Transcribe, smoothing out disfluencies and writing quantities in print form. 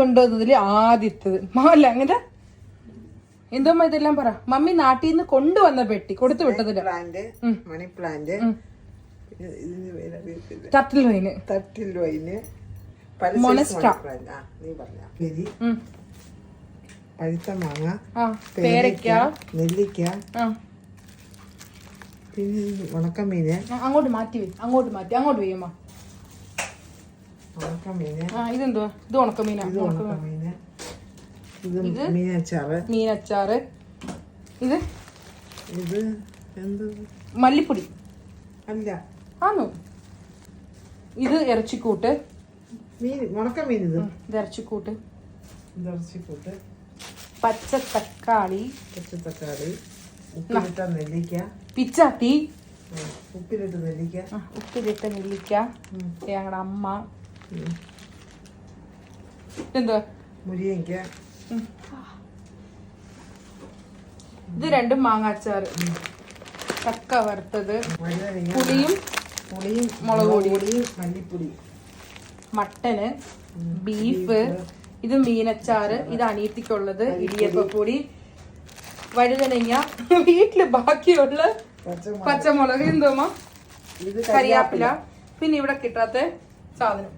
കൊണ്ടുവന്നതില് ആദ്യത്തത് അല്ല അങ്ങനെ എന്തോമ്മ ഇതെല്ലാം പറ. മമ്മി നാട്ടിൽ നിന്ന് കൊണ്ടുവന്ന പെട്ടി കൊടുത്തു വിട്ടതില്ല. മണി പ്ലാന്റ്, ടർട്ടിൽ വൈന്, പഴുത്ത മാങ്ങ, പേരയ്ക്ക, നെല്ലിക്ക, പിന്നെ ഉണക്കമീന്. അങ്ങോട്ട് മാറ്റി അങ്ങോട്ട് വെയ്യമ്മ. ഉണക്കമീന്. ഇതെന്തോ? ഇത് ഉണക്കമീനാ. ഇത് മീനച്ചാറ്. ഇത് എന്ത്? മല്ലിപ്പൊടി അല്ല. ആണോ? ഇത് ഇറച്ചിക്കൂട്ട്. ഉണക്കമീൻ. ഇത് ഇറച്ചിക്കൂട്ട്. പച്ചത്തക്കാളി, ഉപ്പിലിട്ട നെല്ലിക്ക, പിച്ചാത്തി, ഉപ്പിലിട്ട നെല്ലിക്ക, ഞങ്ങളുടെ അമ്മ. എന്താ? മുരിങ്ങയ്ക്ക. ഇത് രണ്ടും മാങ്ങാച്ചാറ്, ചക്ക വറുത്തത്, പുളിയും മുളക് പൊടിയും, മല്ലിപ്പൊടി, മട്ടന്, ബീഫ്, ഇത് മീനച്ചാറ്, ഇത് അനിയത്തിക്കുള്ളത്, ഇടിയപ്പപ്പൊടി, വഴുതനങ്ങ, വീട്ടില് ബാക്കിയുള്ള പച്ചമുളക്, എന്തോമ്മ, കരിയാപ്പില, പിന്നെ ഇവിടെ കിട്ടാത്ത സാധനം